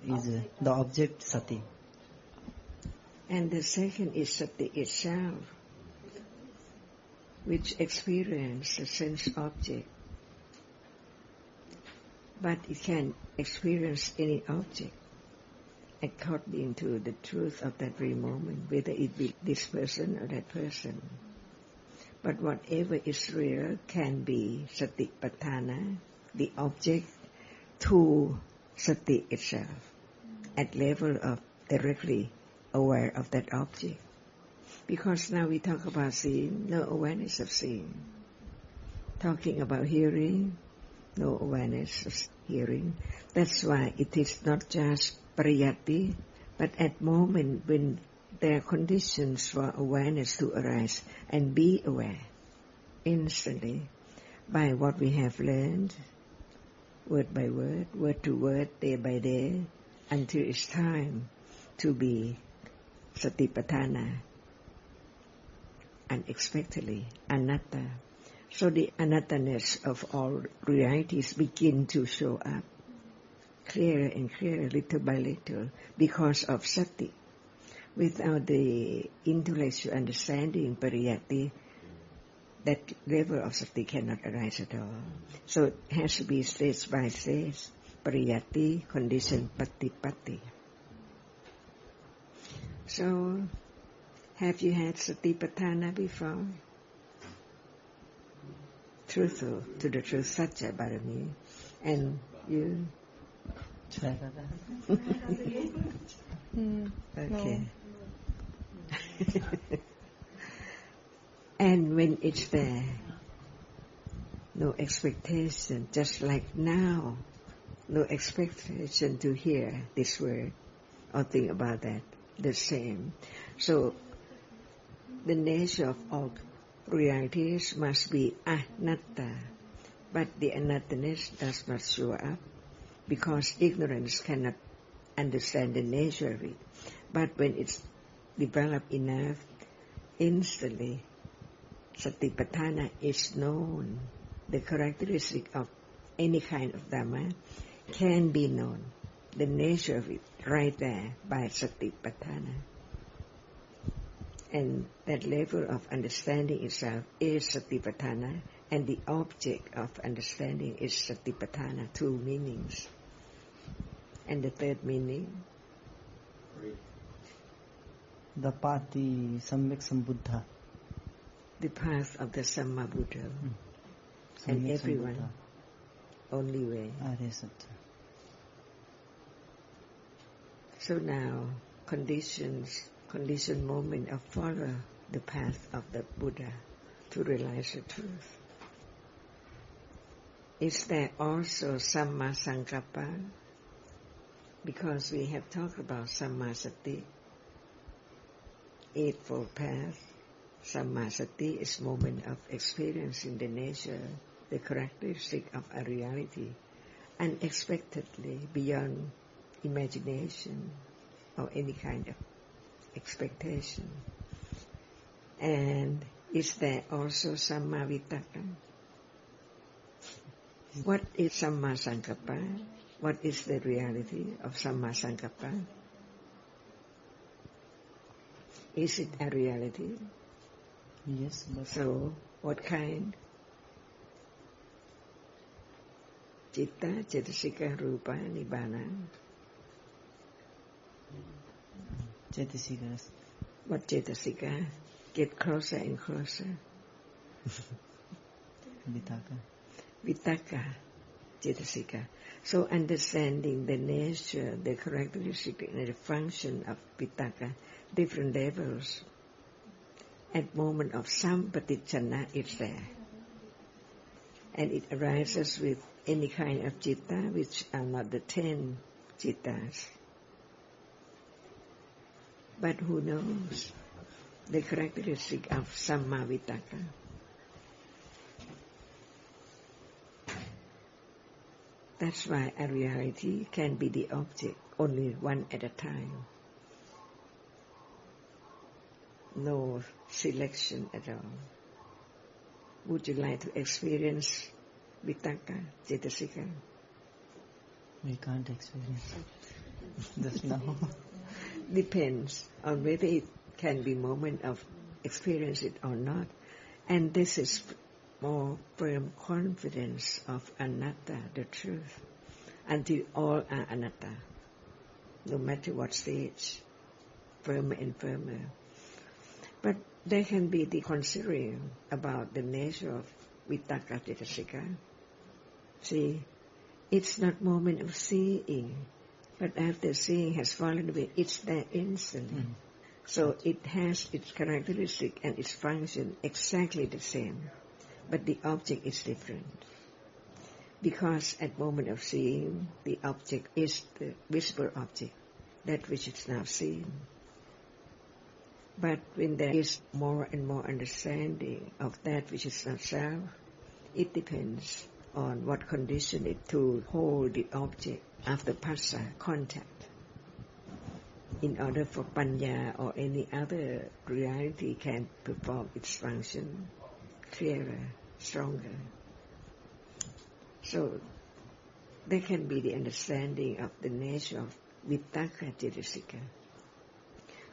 is the object sati. And the second is sati itself, which experiences the sense object. But it can experience any object according to the truth of that very moment, whether it be this person or that person. But whatever is real can be Satipatthana, the object, to sati itself, at level of directly aware of that object. Because now we talk about seeing, no awareness of seeing. Talking about hearing, no awareness of hearing. That's why it is not just pariyatti, but at moment when there are conditions for awareness to arise and be aware instantly by what we have learned, word by word, word to word, day by day, until it's time to be Satipatthana, unexpectedly, anatta. So the anatta-ness of all realities begin to show up clearer and clearer, little by little, because of sati. Without the intellectual understanding, pariyatti, that level of sati cannot arise at all. So it has to be stage by stage, pariyatti, condition, patipatti. So, have you had Satipatthana before? Truthful to the truth, Satya Bharami. And you? Okay. And when it's there, no expectation, just like now, no expectation to hear this word or think about that, the same. So, the nature of all realities must be anatta, but the anatta-ness does not show up because ignorance cannot understand the nature of it. But when it's developed enough, instantly Satipatthana is known. The characteristic of any kind of Dhamma can be known. The nature of it right there by Satipatthana. And that level of understanding itself is Satipatthana, and the object of understanding is Satipatthana, two meanings. And the third meaning? The pati samyak sambuddha. The path of the Sammabuddha. And everyone, only way. So now, condition moment of follow the path of the Buddha to realize the truth. Is there also Samma Sankappa? Because we have talked about Samma Sati, Eightfold Path. Samma Sati is moment of experiencing the nature, the characteristic of a reality, unexpectedly beyond imagination or any kind of expectation. And is there also Samma Vitakka? What is Samma Sankappa? What is the reality of Samma Sankappa? Is it a reality? Yes. But so, what kind? Citta, Cetasika, Rupa, Nibbana. Cetasika. What Cetasika? Get closer and closer. Vitakka, Cetasika. So understanding the nature, the characteristic and the function of Vitakka, different levels. At moment of sampatichana, it's there. And it arises with any kind of citta, which are not the 10 cittas. But who knows the characteristic of Samma Vitakka? That's why a reality can be the object only one at a time. No selection at all. Would you like to experience Vitakka, Cetasika? We can't experience it. Just now. Depends on whether it can be moment of experience it or not. And this is more firm confidence of anatta, the truth, until all are anatta, no matter what stage, firmer and firmer. But there can be the considering about the nature of vitakka cetasika. See, it's not moment of seeing, but after seeing has fallen away, it's there instantly. So it has its characteristic and its function exactly the same, but the object is different. Because at moment of seeing, the object is the visible object, that which is now seen. But when there is more and more understanding of that which is not self, it depends on what condition it to hold the object after phassa, contact. In order for panya or any other reality can perform its function clearer, stronger. So there can be the understanding of the nature of vitakka cetasika.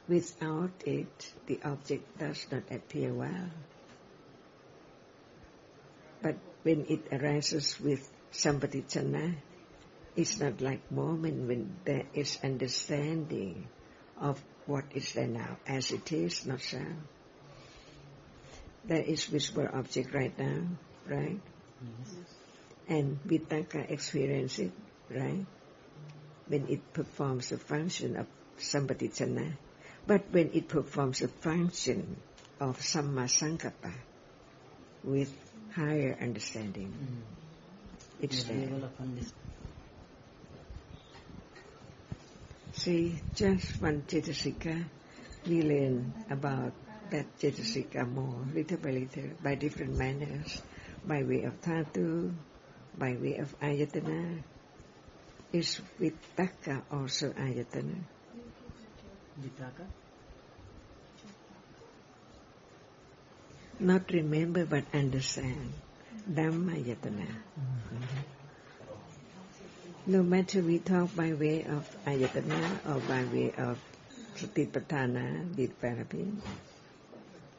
Without it, the object does not appear well. But when it arises with Satipatthana, it's not like moment when there is understanding of what is there now, as it is, not so. There is visible object right now, right? Yes. And vitakka experience it, right? When it performs the function of Satipatthana. But when it performs the function of samma sankappa with higher understanding, it's The there. level of understanding. See, just one cetasika, we learn about that cetasika more, little by little, by different manners, by way of dhatu, by way of ayatana. Is vitakka also ayatana? Vitakka? Not remember but understand. Dhamma ayatana. No matter we talk by way of ayatana or by way of Satipatthana, with therapy,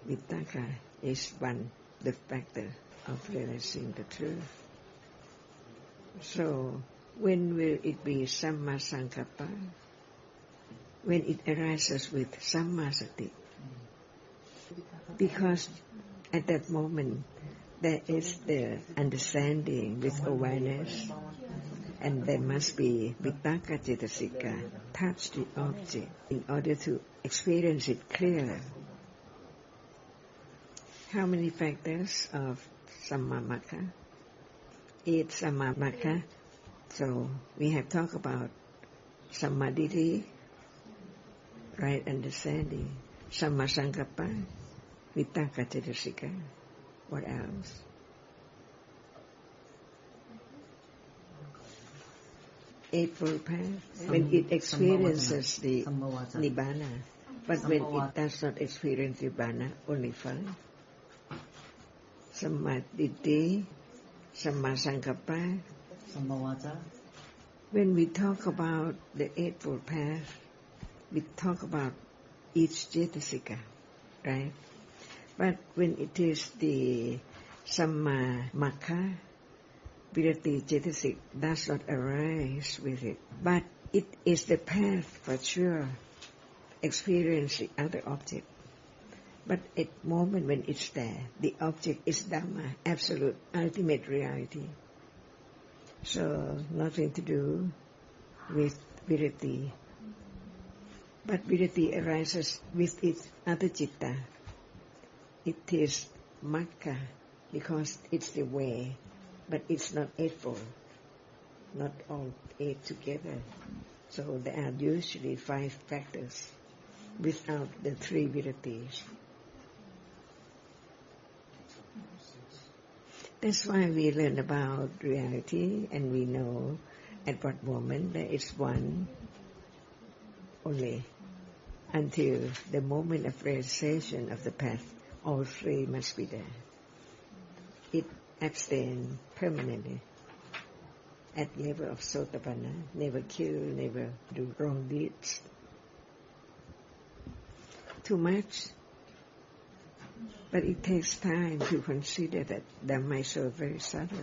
vitakka is one, the factor of realizing the truth. So, when will it be samma sankappa? When it arises with samma sati. Because at that moment, there is the understanding with awareness, and there must be vitakka cetasika, touch the object in order to experience it clearer. How many factors of sammamaka? 8 sammamaka. So we have talked about sammaditi, right understanding, samma sankappa, vitakka cetasika. What else? Eightfold path, when it experiences the nibbana, but when it does not experience nibbana, only 5. Sammaditi, samma sankappa. Sammavaca. When we talk about the Eightfold Path, we talk about each cetasika, right? But when it is the sammamaka, virati cetasik does not arise with it. But it is the path for sure, experience the other object. But at the moment when it's there, the object is Dhamma, absolute, ultimate reality. So, nothing to do with virati. But virati arises with its other citta. It is magga, because it's the way, but it's not eightfold, not all 8 together. So there are usually 5 factors without the 3 viratis. That's why we learn about reality, and we know at what moment there is one only. Until the moment of realization of the path, all 3 must be there. It abstains permanently. at level of Satipatthana, never kill, never do wrong deeds. Too much. But it takes time to consider that Dhamma is so very subtle.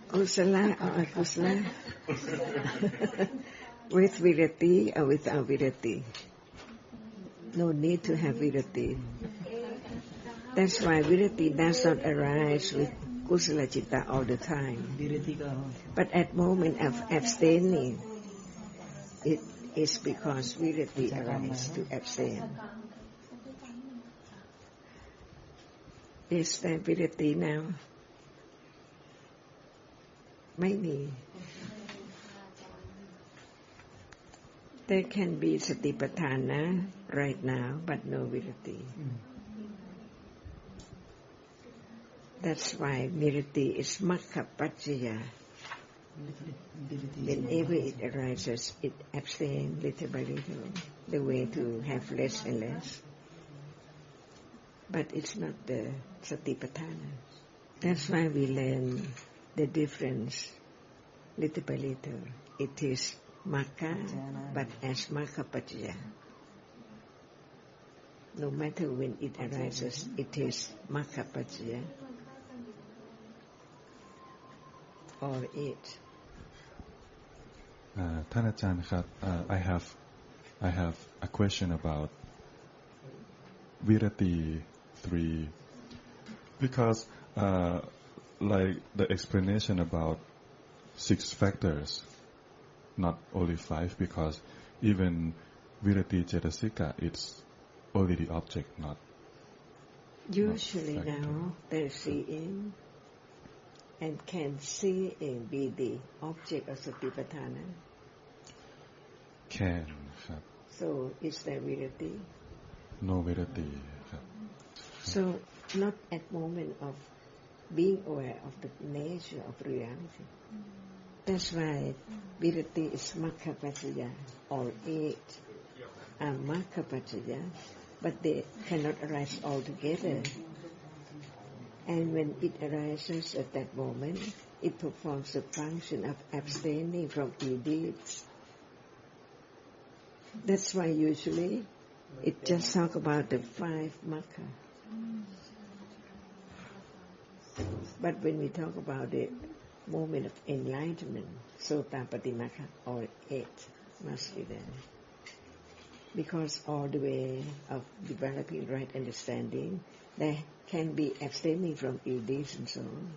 Kusala or akusala? With virati or without virati? No need to have virati. That's why virati does not arise with kusala citta all the time. But at moment of abstaining, it is because virati arises to abstain. Is there virati now? Maybe. There can be Satipatthana right now, but no virati. That's why virati is makha pacchaya. Whenever it arises, it abstains little by little, the way to have less and less. But it's not the Satipatthana. That's why we learn the difference little by little. It is Makha, but as Makha Pacchaya. No matter when it arises, it is Makha Pacchaya. Or it. ท่านอาจารย์ครับ I have a question about virati 3 because like the explanation about 6 factors, not only 5, because even virati cetasika, it's only the object, not usually now they're seeing and can seeing be the object of Satipatthana. Can ครับ So is there virati? no virati ครับ So not at moment of being aware of the nature of reality. That's why virati is makha pacchaya. All 8 are makha pacchaya, but they cannot arise all together. And when it arises at that moment, it performs the function of abstaining from ill deeds. That's why usually it just talk about the 5 makha. But when we talk about the moment of enlightenment, Sotapatti makha, all 8 must be there. Because all the way of developing right understanding, there can be abstaining from ill deeds and so on.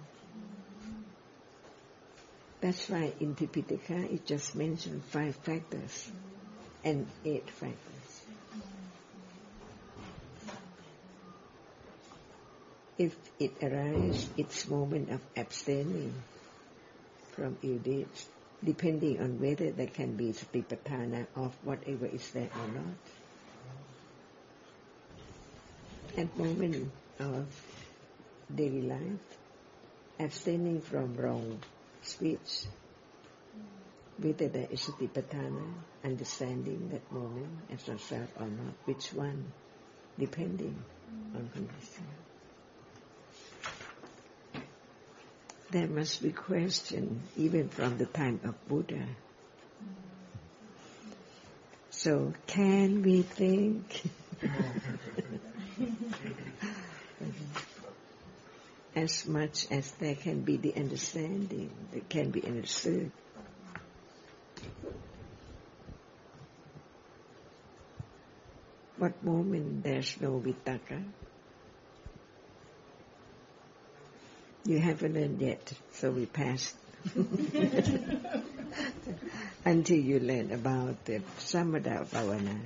That's why in Tipitaka it just mentioned 5 factors and 8 factors. If it arises, its moment of abstaining from ill deeds, depending on whether there can be Satipatthana of whatever is there or not. At moment of daily life, abstaining from wrong speech, whether there is Satipatthana, understanding that moment as a self or not, which one, depending on condition. There must be question even from the time of Buddha. So can we think as much as there can be the understanding that can be understood? What moment there's no vitaka? You haven't learned yet, so we pass. Until you learn about the samatha bhavana,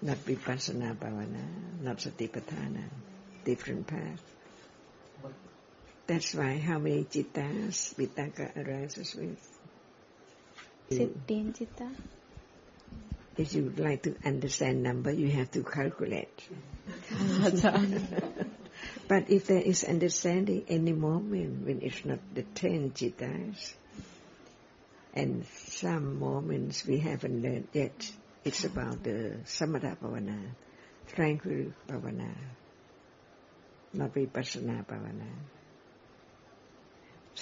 not vipassana bhavana, not satipatthana, different path. That's why how many cittas vitaka arises with? 15 citta. If you would like to understand number, you have to calculate. But if there is understanding any moment when it's not the 10 cittas, and some moments we haven't learned yet, it's about the samatha bhavana, tranquil bhavana, not vipassana bhavana.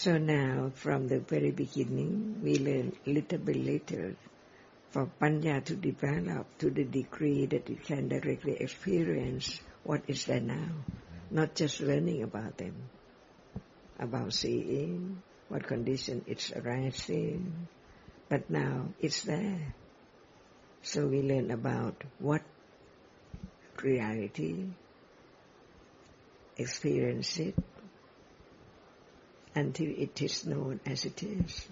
So now, from the very beginning, we learn little by little for Panya to develop to the degree that it can directly experience what is there now, not just learning about them, about seeing, what condition it's arising, but now it's there. So we learn about what reality, experience it, until it is known as it is.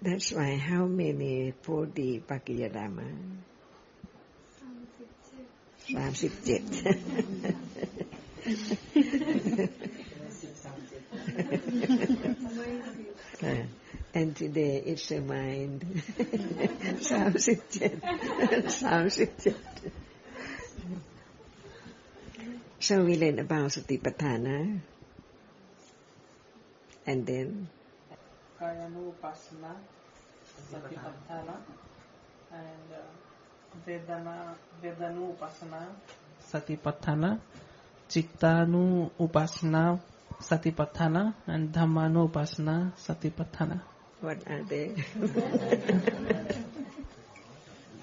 That's why how many Bodhipakkhiyadhamma? 37. And today it's a mind. 37. So we learn about Satipatthana, and then Kayanupasana, Satipatthana, and Vedanupasana, Satipatthana, Chittanupasana, Satipatthana, and Dhammanupasana, Satipatthana. what are they?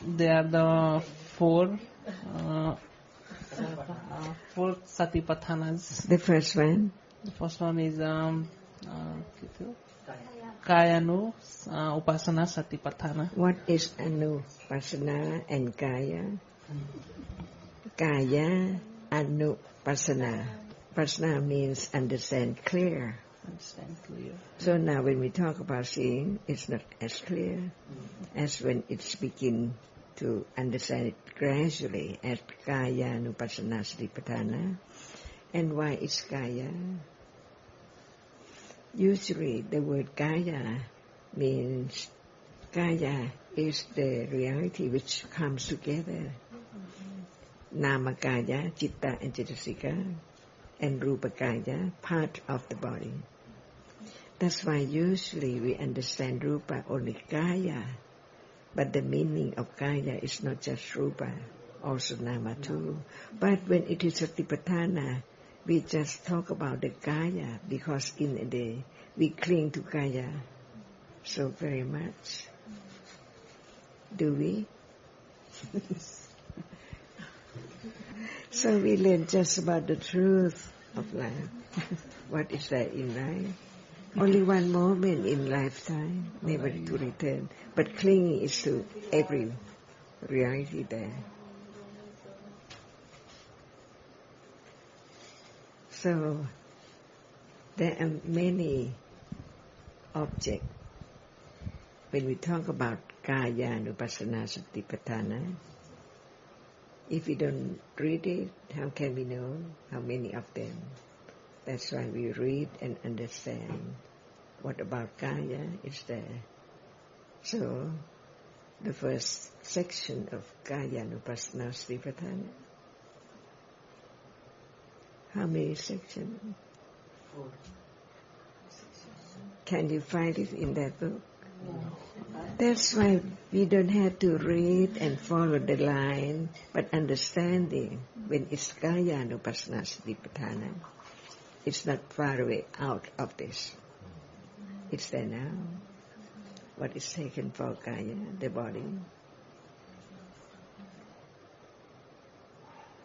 They are the four Satipatthanas. The first one? The first one is Kayanu Upasana Satipatthana. What is Anupasana and Kaya? Kaya Anupasana. Pasana means understand clear. Understand clear. So now when we talk about seeing, it's not as clear as when it's begin to understand it gradually as Kaya Anupasana Satipatthana. And why it's Kaya? Usually the word Kaya means Kaya is the reality which comes together. Namakaya, Chitta and Chittasika, and Rupakaya, part of the body. That's why usually we understand Rupa only Kaya, but the meaning of Kaya is not just Rupa, also Nama too. But when it is Satipatthana, we just talk about the Kaya because in a day we cling to Kaya so very much. Do we? So we learn just about the truth of life. What is there in life? Only one moment in lifetime, never to return. But clinging is to every reality there. So there are many objects. When we talk about Kaya Anupassana Satipatthana, if we don't read it, how can we know how many of them? That's why we read and understand what about Kaya is there. So the first section of Kaya Anupassana Satipatthana, how many sections? 4. Can you find it in that book? That's why we don't have to read and follow the line, but understanding when it's Kaya Anupassana Satipatthana, it's not far away out of this. It's there now. What is taken for Kaya, the body.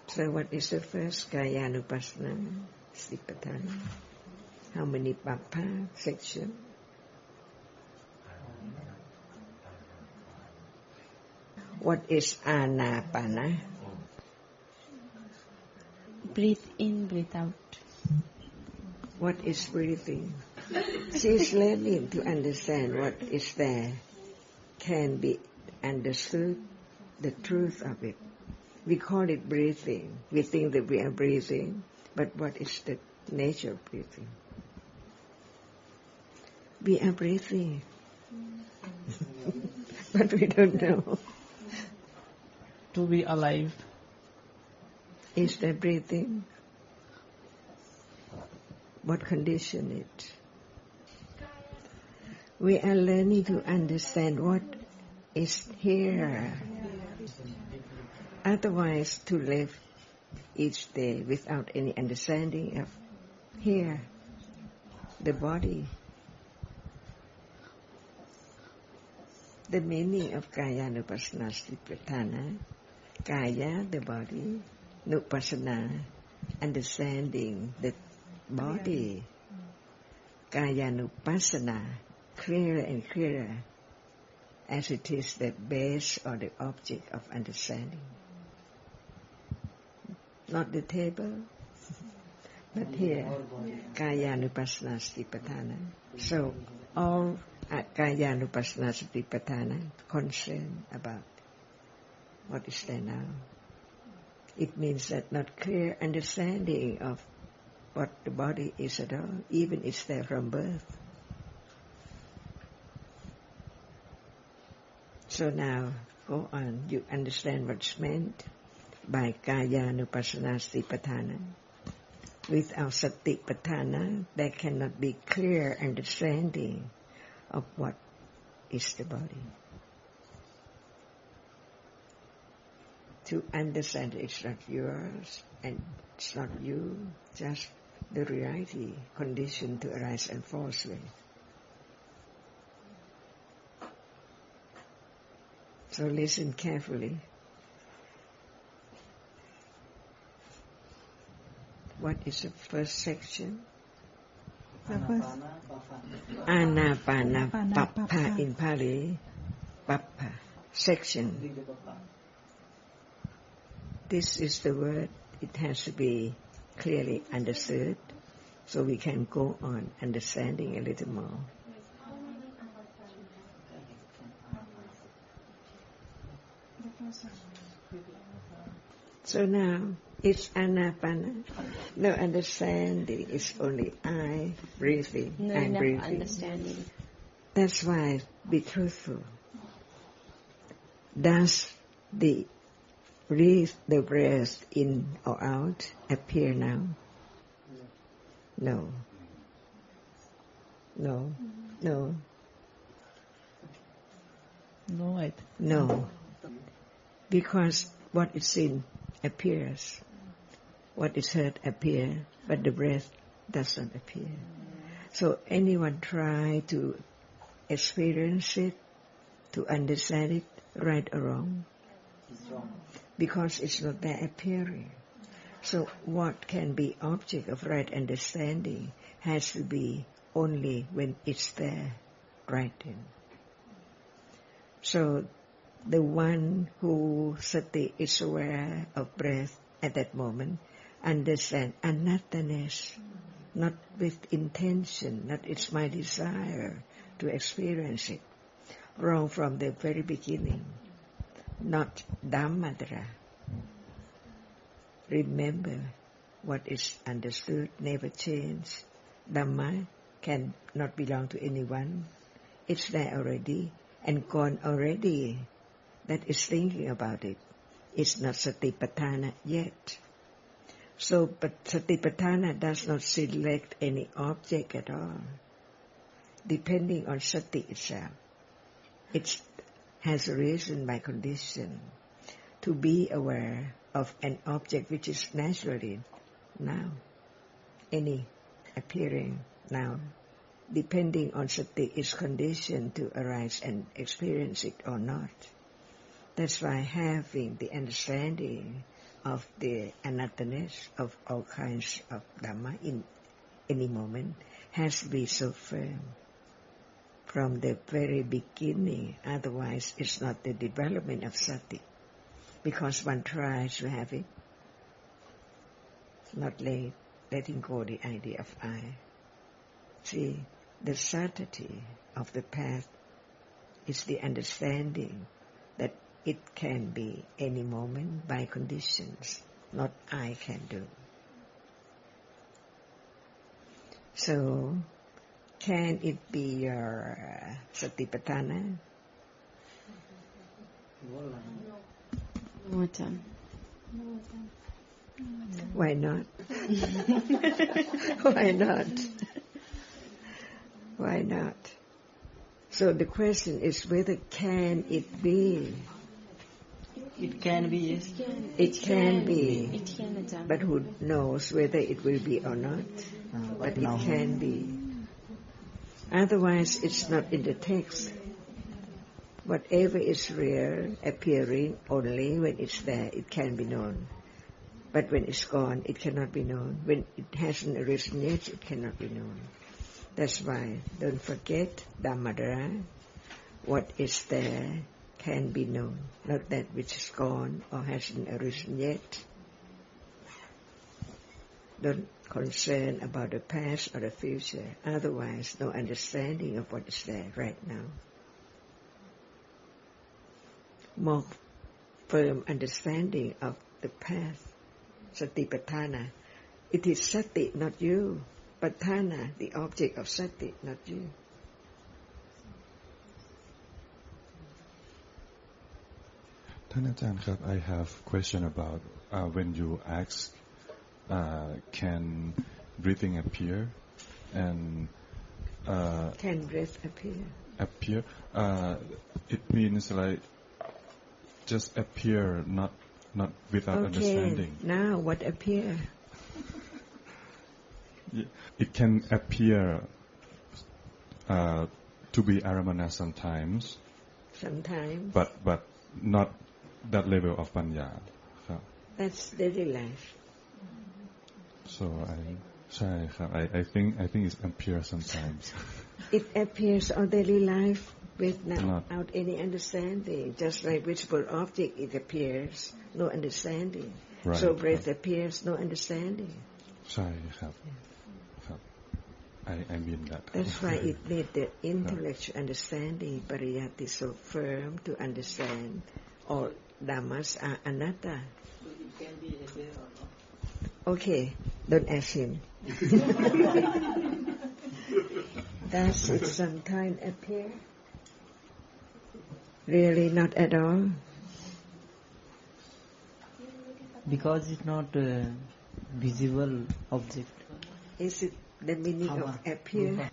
So what is the first Kaya Anupassana Satipatthana? How many papa section? What is Anapana? Breathe in, breathe out. What is breathing? She is learning to understand what is there, can be understood, the truth of it. We call it breathing. We think that we are breathing, but what is the nature of breathing? We are breathing, but we don't know. To be alive. Is there breathing? What condition it? We are learning to understand what is here. Otherwise, to live each day without any understanding of here. the body. The meaning of Kayanupassana Satipatthana, Kaya, the body, Nupassana, understanding the body, Kayanupassana, clearer and clearer, as it is the base or the object of understanding. Not the table, but here, Kayanupassana Satipatthana. So all Kayanupassana Satipatthana concern about what is there now. It means that not clear understanding of what the body is at all, even it's there from birth. So now, go on, you understand what's meant by Kayanupassana Satipatthana. Without Satipatthana, there cannot be clear understanding of what is the body. To understand it's not yours and it's not you, just the reality conditioned to arise and false way. So listen carefully. What is the first section? Anapana Pappa in Pali. Pappa. Section. This is the word. It has to be clearly understood so we can go on understanding a little more. So now, it's anapana. No understanding. It's only I breathing. No I'm enough breathing. understanding. That's why be truthful. Does the breath in or out appear now? No. No. No. No, I No. Because what is seen appears. What is heard appears, but the breath does not appear. So anyone try to experience it, to understand it, right or wrong? Because it's not there appearing. So what can be object of right understanding has to be only when it's there, right in. So the one who sati is aware of breath at that moment understand anothness, not with intention, not it's my desire to experience it. Wrong from the very beginning, not Dhammatra. Remember, what is understood never change. Dhamma can not belong to anyone. It's there already and gone already. That is thinking about it. It's not Satipatthana yet. So, but Satipatthana does not select any object at all, depending on Sati itself. It has arisen by condition to be aware of an object which is naturally now, any appearing now, depending on Sati is conditioned to arise and experience it or not. That's why having the understanding of the anothness of all kinds of Dhamma in any moment has to be so firm from the very beginning. Otherwise, it's not the development of Sati. Because one tries to have it, not letting go the idea of I. See, the certainty of the path is the understanding that it can be any moment by conditions, not I can do. So, can it be your Satipatthana? No, Ajahn. Why not? Why not? Why not? So the question is whether can it be? It can be, yes. It can be. It can, Ajahn. But who knows whether it will be or not? But it can be. Otherwise, it's not in the text. Whatever is real, appearing only when it's there, it can be known. But when it's gone, it cannot be known. When it hasn't arisen yet, it cannot be known. That's why, don't forget, Dhammadara, what is there can be known, not that which is gone or hasn't arisen yet. Don't concern about the past or the future, otherwise no understanding of what is there right now. More firm understanding of the path, Satipatthana. It is Sati, not you. Patthana, the object of Sati, not you.ท่านอาจารย์ครับ I have question about when you ask can breathing appear and Can breath appear? It means like just appear, not without understanding. Now what appear? It can appear to be aramana sometimes, but not that level of panya. That's daily life. So I think it appears sometimes. It appears on daily life without any understanding. Just like visible object, it appears, no understanding. Right, so breath appears, no understanding. ใช่ครับครับ I mean that. That's why it made the intellectual understanding, pariyati, so firm to understand all dhammas are anatta. So it can be aware or not? Okay, don't ask him. Does it sometimes appear? Really not at all? Because it's not a visible object. Is it the meaning of appear?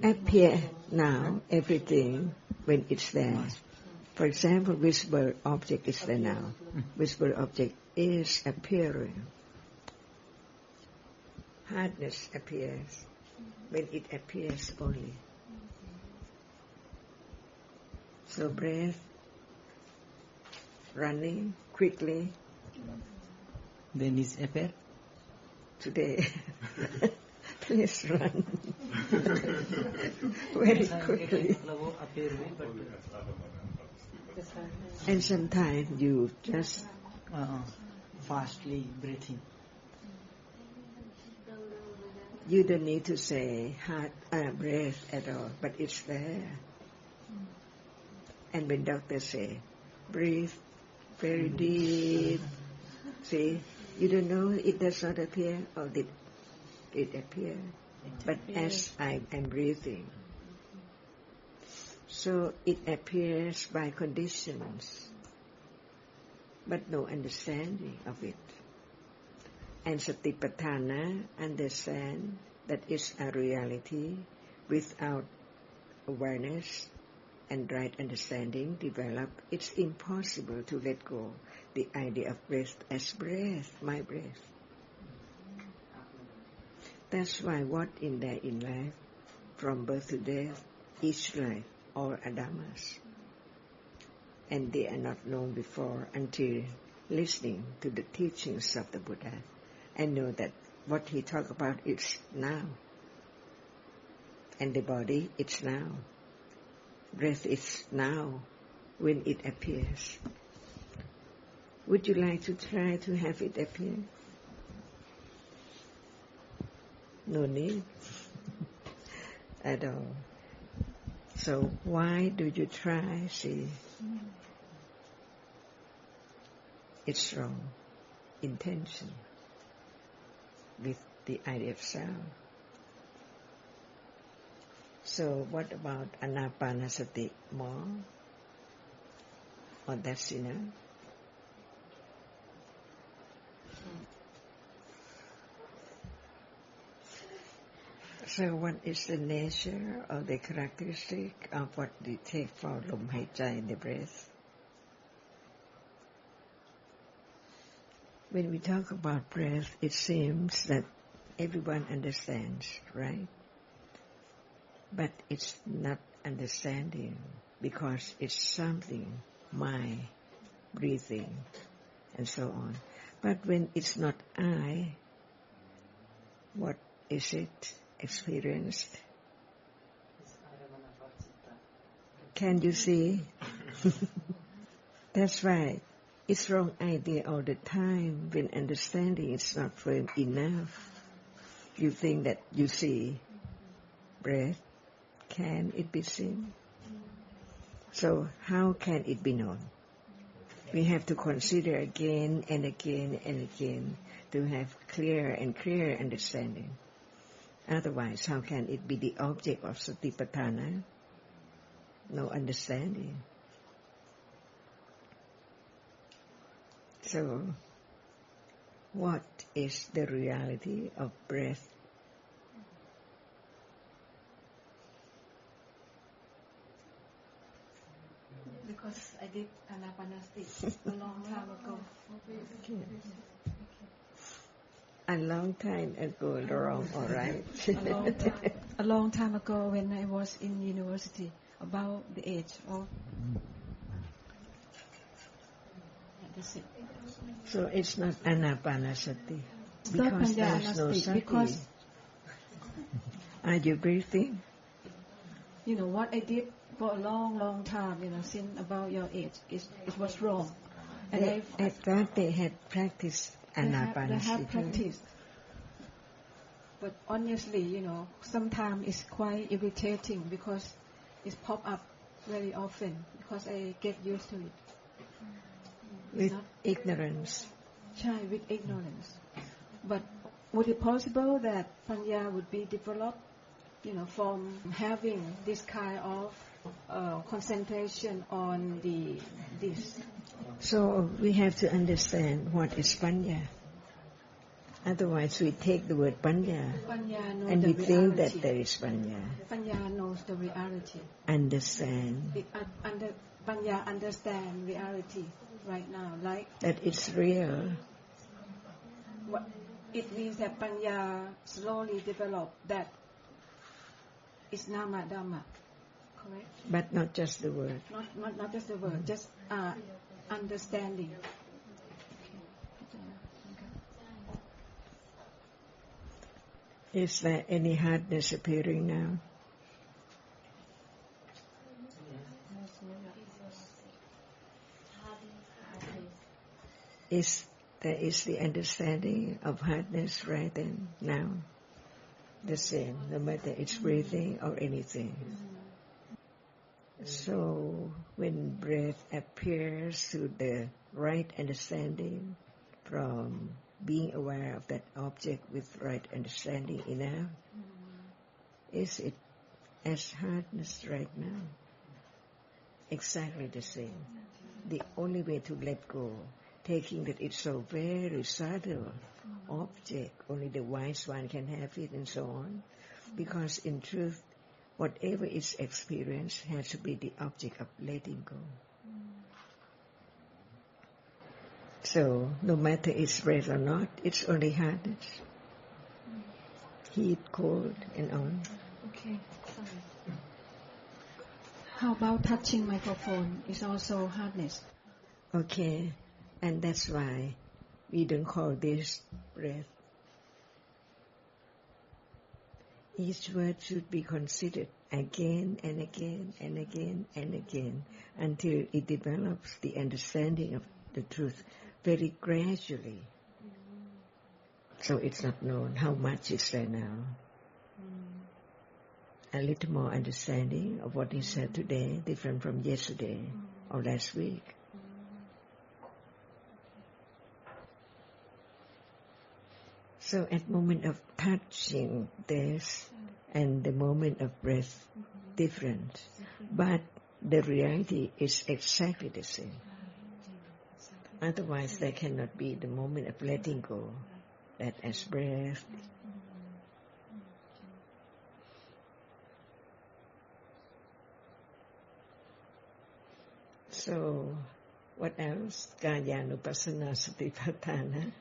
Appear now, everything, when it's there. For example, visible object is there now. Visible object is appearing. Hardness appears when it appears only. So breath, running quickly. Then it's appear? Today, please run very quickly. And sometimes you just fastly breathing. You don't need to say hard breath at all, but it's there. And when doctors say, breathe very deep, see, you don't know it does not appear, or did it appear? But as I am breathing, so it appears by conditions, but no understanding of it. And Satipatthana understand that it's a reality without awareness and right understanding developed. It's impossible to let go the idea of breath as breath, my breath. That's why what in there in life, from birth to death, each life, all are dhammas. And they are not known before until listening to the teachings of the Buddha. And know that what he talked about is now. And the body, it's now. Breath is now when it appears. Would you like to try to have it appear? No need at all. So why do you try? See, it's wrong. Intention with the idea of sound. So what about anapanasati more? Or that's enough? So what is the nature or the characteristic of what we take for lum haichai in the breath? When we talk about breath, it seems that everyone understands, right? but it's not understanding because it's something, mind, breathing, and so on. But when it's not I, what is it experienced? Can you see? That's right. It's wrong idea all the time when understanding is not firm enough. You think that you see breath. Can it be seen? So how can it be known? We have to consider again and again and again to have clear and clear understanding. Otherwise, how can it be the object of Satipatthana? No understanding. So, what is the reality of breath? Because I did anapanasati a long time ago. Okay. A long time ago, wrong, all right. A long time ago when I was in university, about the age of... That's it. So it's not anapanasati. It's not Because there's no panyanasati, sati. because Are you breathing? you know what I did for a long time, since about your age, it was wrong. And I thought they had practiced they anapanasati. have practiced. But honestly, sometimes it's quite irritating because it pop up very often because I get used to it. With ignorance. Shy with ignorance. But would it possible that Panya would be developed, from having this kind of concentration on this? So we have to understand what is panya. Otherwise we take the word panya Panya knows and the we reality. think that there is panya. Panya knows the reality. Understand Panya understand reality right now, like that it's real. what it means that Panya slowly develop that it's Nama Dhamma, correct? But not just the word. Not just the word, just understanding. Is there any hardness appearing now? Is the understanding of hardness right then, now? The same, no matter it's breathing or anything. So, when breath appears to the right understanding from being aware of that object with right understanding enough, is it as hardness right now? Exactly the same. The only way to let go, taking that it's so very subtle object, only the wise one can have it and so on, because in truth, whatever is experienced has to be the object of letting go. So, no matter it's breath or not, it's only hardness. Heat, cold, and on. Okay, sorry. How about touching microphone is also hardness? Okay, and that's why we don't call this breath. Each word should be considered again and again and again and again until it develops the understanding of the truth very gradually. So it's not known how much is there now. A little more understanding of what is said today, different from yesterday or last week. So at moment of touching this and the moment of breath, different. But the reality is exactly the same. Otherwise there cannot be the moment of letting go, that as breath. So, what else? Kayanupassana Satipatthana.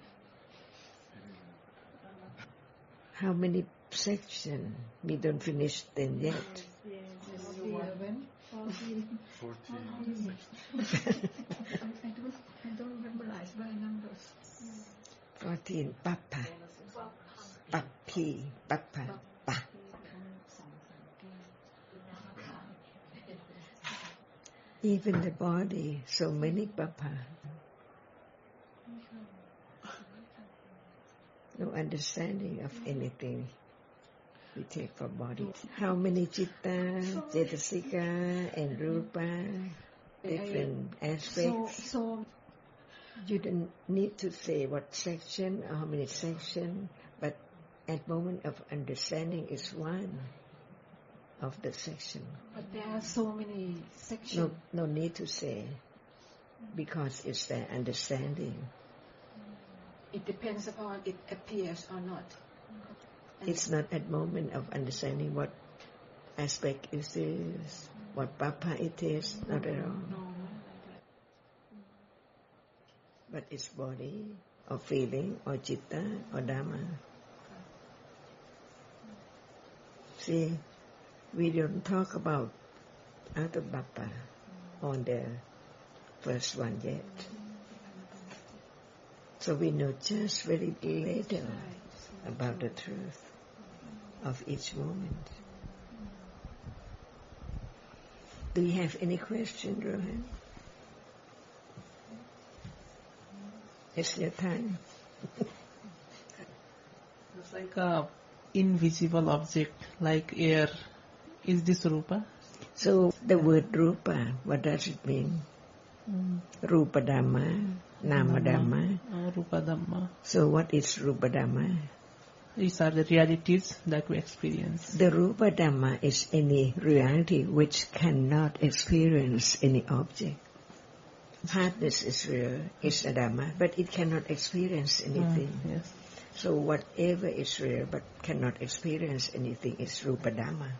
How many sections? We don't finish them yet. 14. 14. I don't memorize by numbers. 14. Papa. Papi. Papa. Pa. Even the body, so many papa. No understanding of anything we take for body. How many citta, cetasika, and rupa, different aspects. So You don't need to say what section or how many sections, but at moment of understanding is one of the section. but there are so many sections. No need to say, because it's the understanding. It depends upon it appears or not. And It's not at moment of understanding what aspect is this, what papa it is, not at all. no. But it's body, or feeling, or citta, or Dhamma. See, we don't talk about other papa on the first one yet. So we know just very little about the truth of each moment. Do you have any question, Rohan? It's your time. It's like a invisible object, like air. Is this rupa? So the word rupa, what does it mean? Rupa Dhamma, Nama Dhamma. Rupa Dhamma. So what is Rupa Dhamma? These are the realities that we experience. The Rupa Dhamma is any reality which cannot experience any object. Hardness is real, is a Dhamma, but it cannot experience anything. Yes. So whatever is real but cannot experience anything is Rupa Dhamma.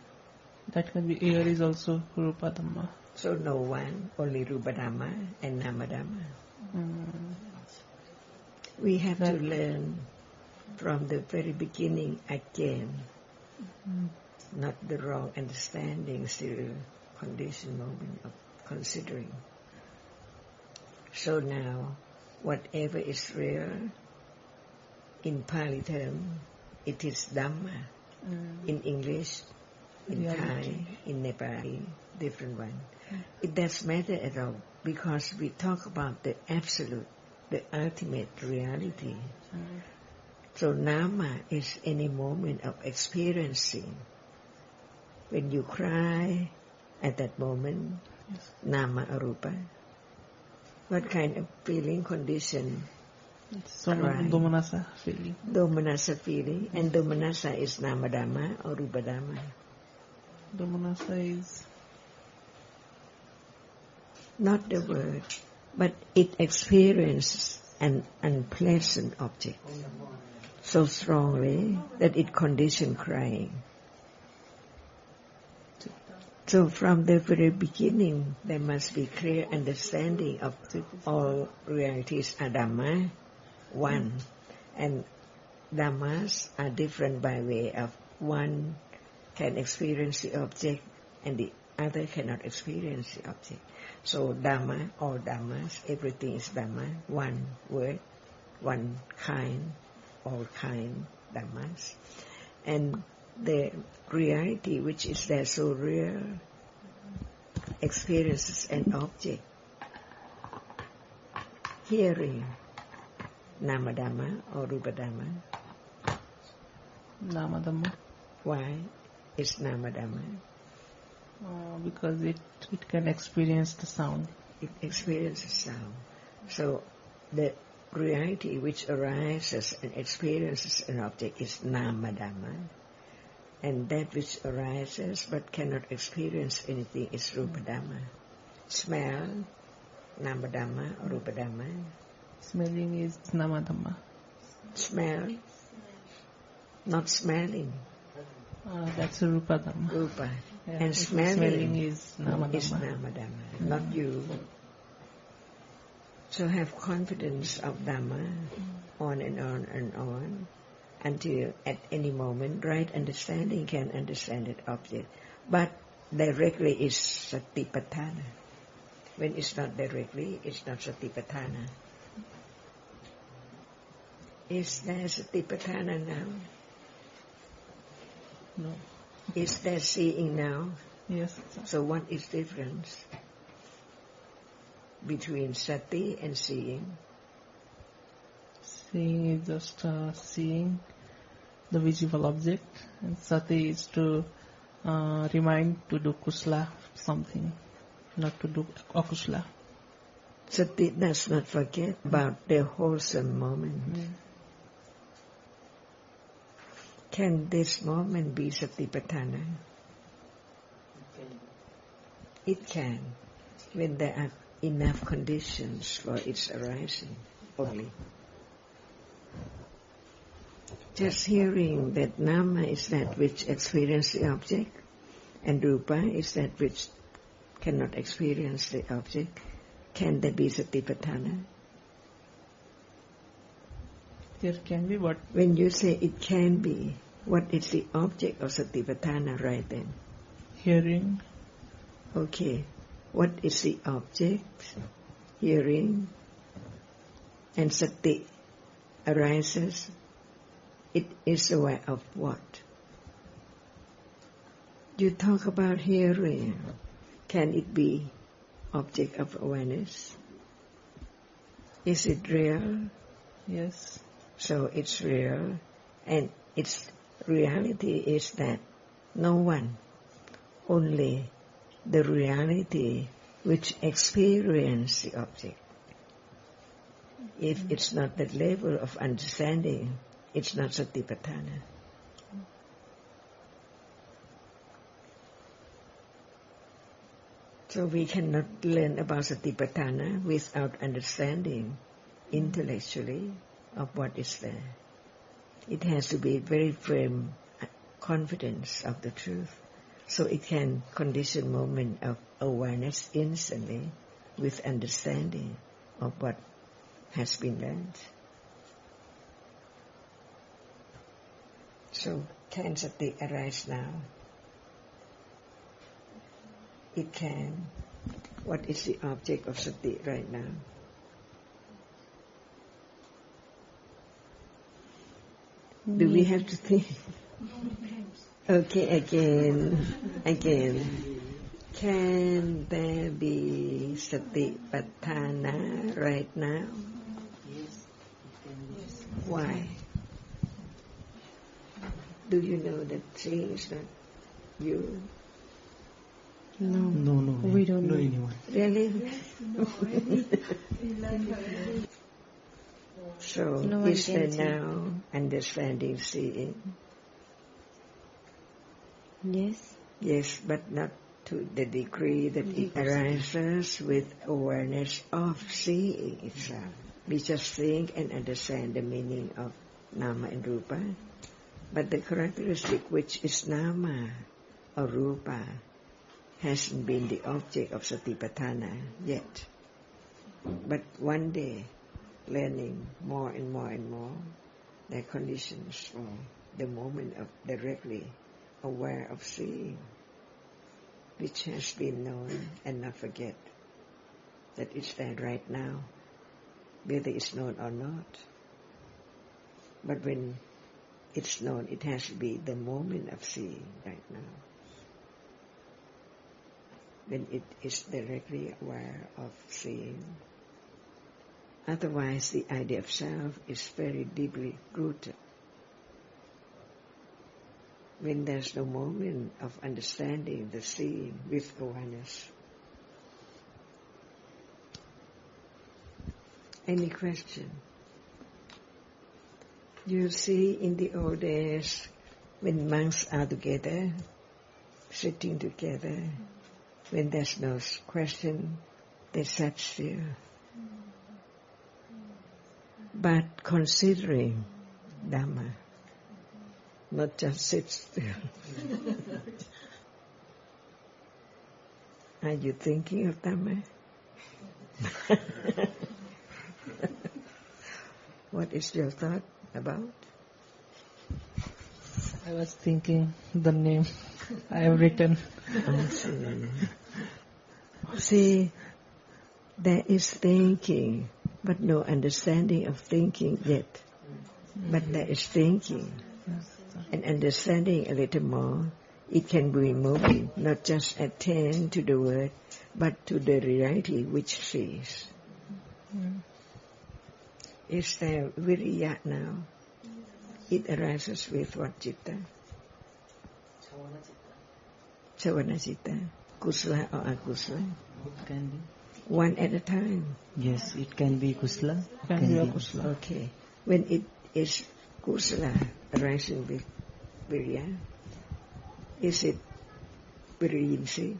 That can be air is also Rupa Dhamma. So no one, only Rupa Dhamma and Nama Dhamma. We have to learn from the very beginning again, not the wrong understanding, still conditioned moment of considering. So now, whatever is real, in Pali term, it is Dhamma. In English, in Thai, in Nepali, different one. It doesn't matter at all, because we talk about the absolute, the ultimate reality. So Nama is any moment of experiencing. When you cry, at that moment, Nama Arupa. What kind of feeling condition? So Crying. domanassa feeling. Domanassa feeling. And Domanassa is Nama Dhamma or Rupa Dhamma? Domanassa is Not the word, but it experiences an unpleasant object so strongly that it conditions crying. So from the very beginning, there must be clear understanding of all realities are Dhamma, one. And Dhammas are different by way of one can experience the object and the other cannot experience the object. So Dhamma, all Dhammas, everything is Dhamma, one word, one kind, all kind Dhammas. And the reality which is there so real experiences an object. Hearing, Nama Dhamma or Rupa Dhamma. Nama Dhamma. Why is Nama Dhamma? Because it can experience the sound. It experiences sound. So the reality which arises and experiences an object is Nama Dhamma. And that which arises but cannot experience anything is Rupa Dhamma. Smell, Nama Dhamma or Rupa Dhamma. Smelling is Nama Dhamma. Smell, not smelling, That's a Rupa Dhamma. Rupa. Yeah, And smelling is Nama is Dhamma. Nama Dhamma, not you. So have confidence of Dhamma on and on and on, until at any moment right understanding can understand that object. But directly is Satipatthana. When it's not directly, it's not Satipatthana. Is there Satipatthana now? No. Is there seeing now? Yes. So what is difference between sati and seeing? Seeing is just seeing the visible object, and sati is to remind to do kusala something, not to do akusala. Sati does not forget about the wholesome moment. Can this moment be Satipatthana? It can, when there are enough conditions for its arising only. Just hearing that nama is that which experiences the object, and rupa is that which cannot experience the object, can there be Satipatthana? There can be, but When you say it can be, what is the object of Satipatthana right then? hearing, Okay, what is the object? Hearing. And sati arises. It is aware of what? You talk about hearing. Can it be object of awareness? Is it real? yes, So it's real, and its reality is that no one, only the reality which experience the object. If it's not that level of understanding, it's not Satipatthana. So we cannot learn about Satipatthana without understanding intellectually of what is there. It has to be very firm confidence of the truth, so it can condition moment of awareness instantly with understanding of what has been learned. So can sati arise now? It can. What is the object of sati right now? Do we have to think? Okay, again. Can there be Satipatthana right now? Yes, it can be. Why? Do you know that seeing is not you? No, we don't know. Anyone. Really? So No one is can there see. now understanding seeing? Yes. Yes, but not to the degree that it arises with awareness of seeing itself. We just think and understand the meaning of nama and rupa, but the characteristic which is nama or rupa hasn't been the object of Satipatthana yet. But one day, learning more and more and more, the conditions for the moment of directly aware of seeing, which has been known and not forget that it's there right now, whether it's known or not. But when it's known, it has to be the moment of seeing right now, when it is directly aware of seeing. Otherwise, the idea of self is very deeply rooted. When there's no moment of understanding the seeing with awareness. Any question? You see, in the old days, when monks are together, sitting together, when there's no question, they sat still. But considering Dhamma, not just sit still. Are you thinking of Dhamma? What is your thought about? I was thinking the name I have written. I see. See, there is thinking, but no understanding of thinking yet. But there is thinking and understanding a little more. It can be moving, not just attend to the word, but to the reality which sees. Is there viriya now? It arises with what citta? Chavana citta. Kusala or akusala? Both can be. One at a time. Yes, it can be kusala. Can be akusala. Okay. When it is kusala arising with viriya, is it viriyinsi?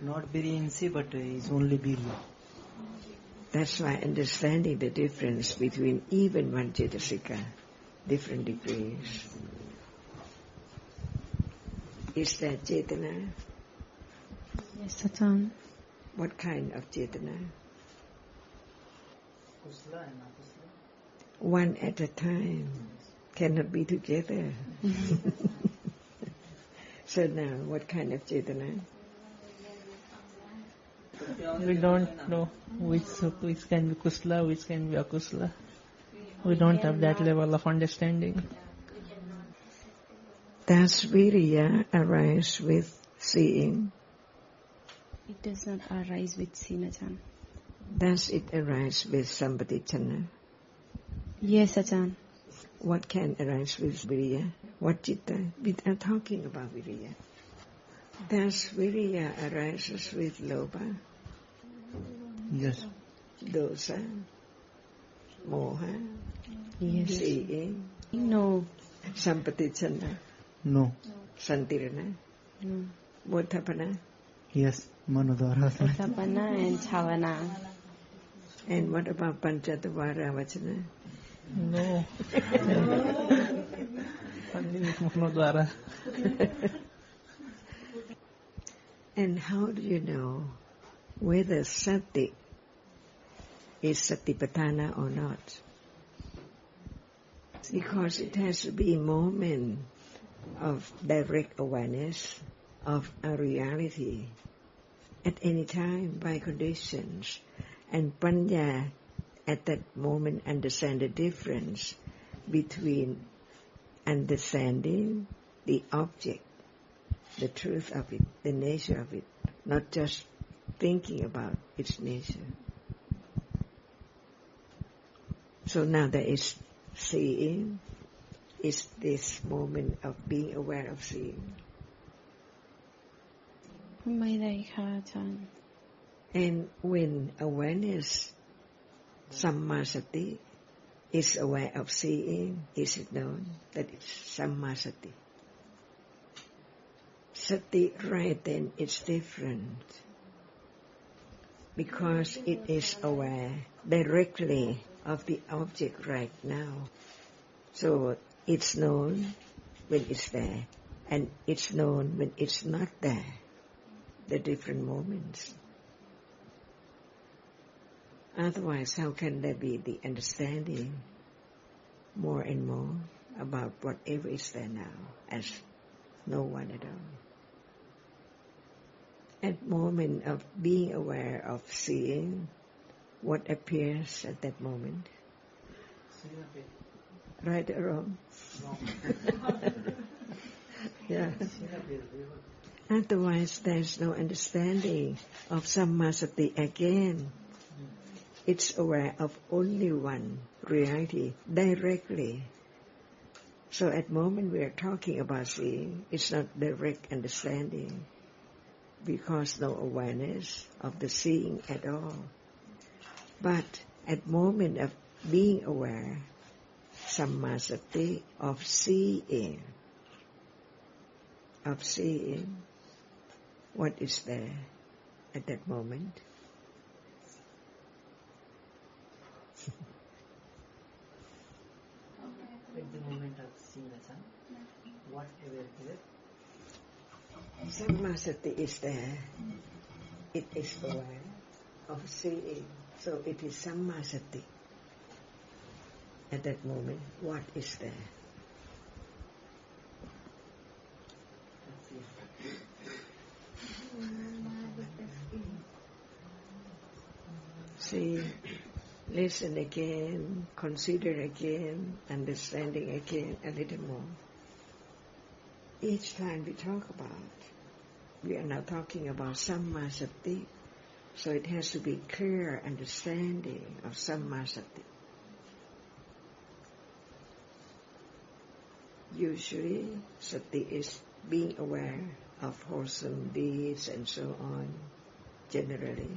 Not viriyinsi, but it's only virya. That's why understanding the difference between even one cetasika, different degrees. Is that cetana? Yes, Ajahn. What kind of cetana? Kusala and akusala. One at a time. Cannot be together. So now, what kind of cetana? We don't know which can be kusala, which can be akusala. We don't have that level of understanding. Does viriya arise with seeing? It does not arise with sin, Ajahn. Does it arise with sampatichana? Yes, Ajahn. What can arise with viriya? What citta? We are talking about viriya. Does viriya arises with loba, Yes. dosa, moha, Yes. seeing, No. sampatichana, No. santirana, No. bodhapana, Yes. Manodhara. Utthapana and Chavana. and what about panchatavara vachana? No. Only with Manodhara. And how do you know whether sati is Satipatthana or not? Because it has to be a moment of direct awareness of a reality at any time by conditions. And panya at that moment understand the difference between understanding the object, the truth of it, the nature of it, not just thinking about its nature. So now there is seeing, is this moment of being aware of seeing. ไม่ได้ค่ะอาจารย์ And when awareness, sammasati, is aware of seeing, is it known that it's sammasati? Sati, right then, it's different. Because it is aware directly of the object right now. So it's known when it's there, and it's known when it's not there. The different moments. Otherwise, how can there be the understanding more and more about whatever is there now as no one at all? At moment of being aware of seeing, what appears at that moment? Right or wrong? Yeah. Otherwise, there's no understanding of sammasati again. It's aware of only one reality directly. So at moment we are talking about seeing, it's not direct understanding because no awareness of the seeing at all. But at moment of being aware, sammasati of seeing, what is there at that moment? At the moment of seeing, whatever is, Sammasati is there. It is aware of seeing. So it is sammasati. At that moment, what is there? at See, listen again, consider again, understanding again a little more. Each time we talk about, we are now talking about Sammasati, so it has to be clear understanding of Sammasati. Usually, sati is being aware of wholesome deeds and so on, generally.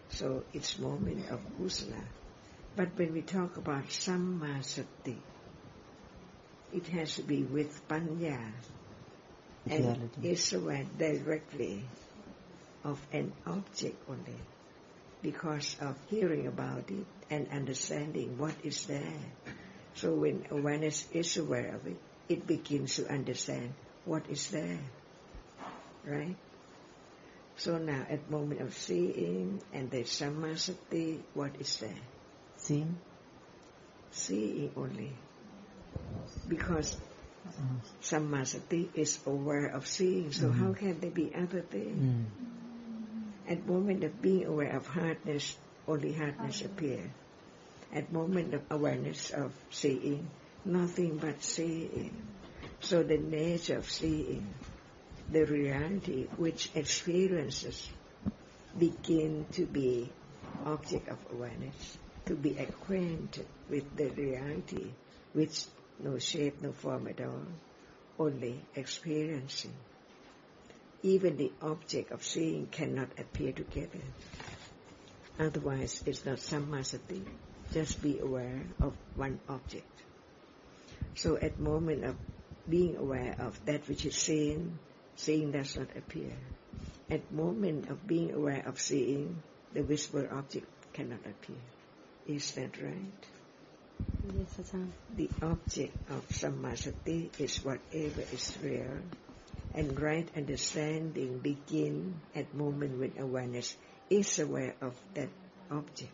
So it's moment of kusala. But when we talk about Sammasati, it has to be with panya, and is aware directly of an object only, because of hearing about it and understanding what is there. So when awareness is aware of it, it begins to understand what is there, right? So now at moment of seeing and the Sammasati, what is there? Seeing? Seeing only. Because Sammasati is aware of seeing, so how can there be other things? At moment of being aware of hardness, only hardness appears. At moment of awareness of seeing, nothing but seeing. So the nature of seeing, the reality which experiences, begin to be object of awareness, to be acquainted with the reality which no shape, no form at all, only experiencing. Even the object of seeing cannot appear together. Otherwise, it's not Sammasati. Just be aware of one object. So at moment of being aware of that which is seen, seeing does not appear. At moment of being aware of seeing, the visible object cannot appear. Is that right? Yes, Ajahn. The object of Sammasati is whatever is real, and right understanding begin at moment when awareness is aware of that object.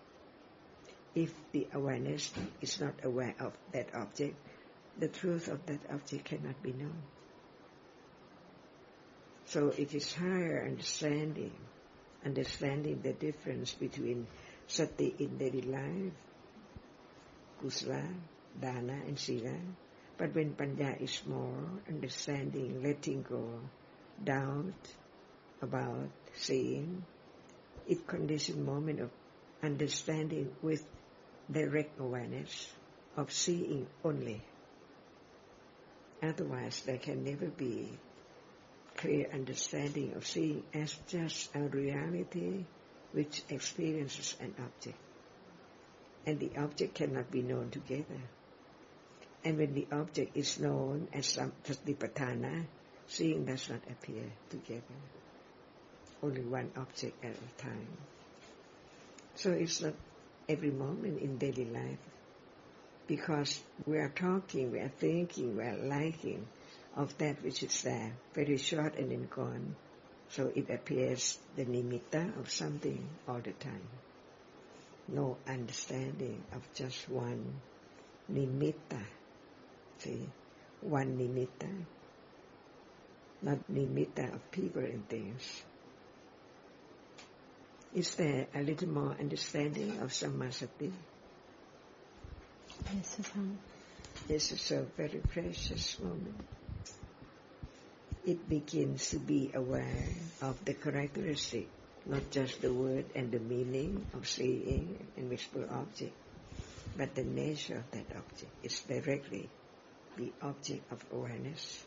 If the awareness is not aware of that object, the truth of that object cannot be known. So it is higher understanding the difference between sati in daily life, kusala, dana and sila. But when panya is more understanding, letting go, doubt about seeing, it conditions moment of understanding with direct awareness of seeing only. Otherwise, there can never be clear understanding of seeing as just a reality which experiences an object. And the object cannot be known together. And when the object is known as Satipatthana, seeing does not appear together. Only one object at a time. So it's not every moment in daily life. Because we are talking, we are thinking, we are liking of that which is there, very short and then gone. So it appears the nimitta of something all the time. No understanding of just one nimitta. See, one nimitta. Not nimitta of people and things. Is there a little more understanding of Sammasati? Yes, Ajahn. This is a very precious moment. It begins to be aware of the characteristic, not just the word and the meaning of seeing and visible object, but the nature of that object is directly the object of awareness.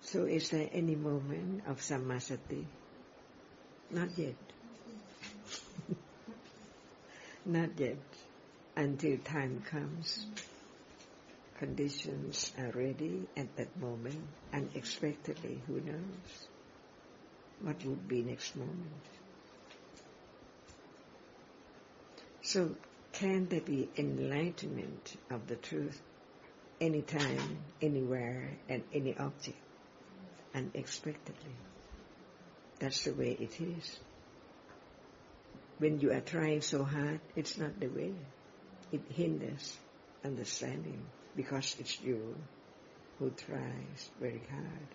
So is there any moment of Sammasati? Not yet. Not yet. Until time comes, conditions are ready at that moment, unexpectedly, who knows what would be next moment. So can there be enlightenment of the truth anytime, anywhere, and any object, unexpectedly? That's the way it is. When you are trying so hard, it's not the way. It hinders understanding because it's you who tries very hard.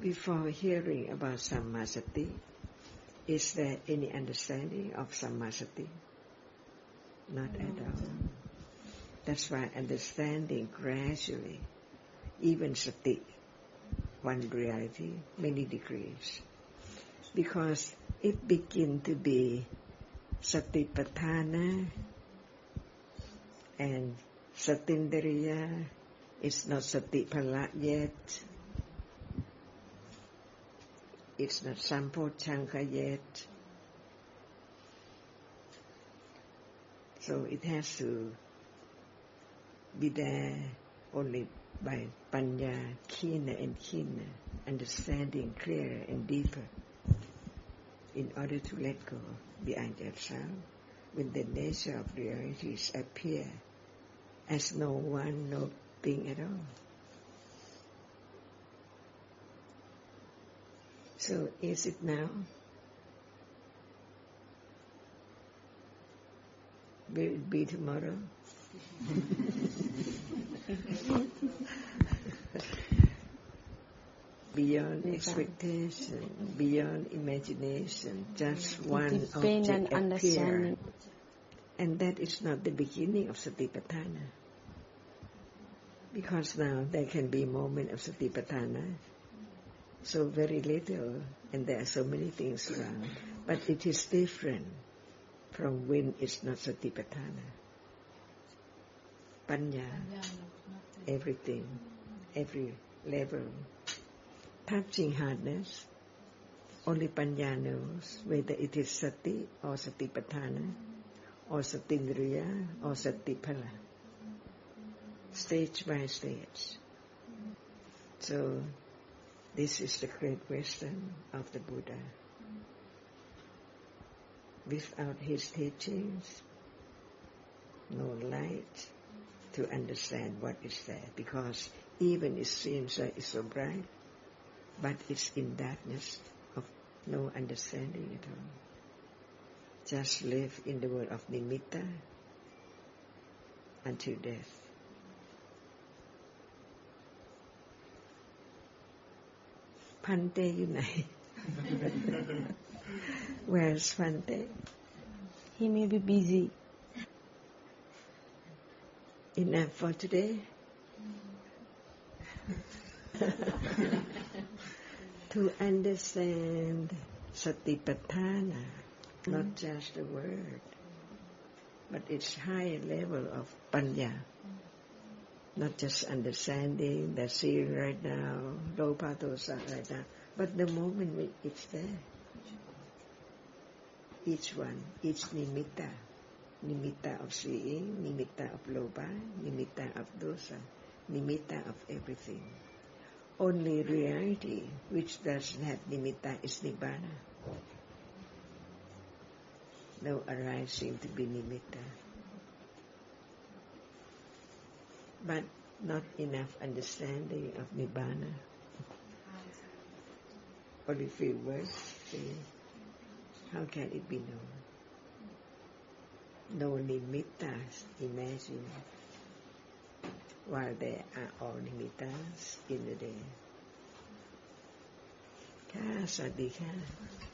Before hearing about Sammasati, is there any understanding of Sammasati? Not at all. That's why understanding gradually, even Sati, one reality, many degrees. Because it begins to be Satipatthana and Satindriya. It's not Satipala yet. It's not Sampochanka yet. So it has to be there only by Panya, keener and keener, understanding clearer and deeper, in order to let go behind yourself when the nature of realities appear as no one, no thing at all. So is it now? Will it be tomorrow? Beyond expectation, beyond imagination, just one object appears. And that is not the beginning of Satipatthana. Because now there can be a moment of Satipatthana, so very little, and there are so many things around. But it is different from when it's not Satipatthana. Panya, everything, every level. Touching hardness, only Panya knows whether it is Sati or Satipatthana, or Satindriya or Satipala. Stage by stage. So, this is the great wisdom of the Buddha. Without his teachings, no light to understand what is there, because even it seems like it's so bright, but it's in darkness of no understanding at all. Just live in the world of nimitta until death. Phante อยู่ไหน Where's Phante? He may be busy. Enough for today? To understand Satipatthana, not just the word, but its higher level of Panya. Not just understanding the seeing right now, Lopa Dosa right now, but the moment when it's there. Each one, each nimitta. Nimitta of seeing, nimitta of Lopa, nimitta of Dosa, nimitta of everything. Only reality which doesn't have nimitta is Nibbana. No arising to be nimitta. But not enough understanding of Nibbana. Only few words. See? How can it be known? No nimittas, imagine, while there are all nimittas in the day. ค่ะ สวัสดีค่ะ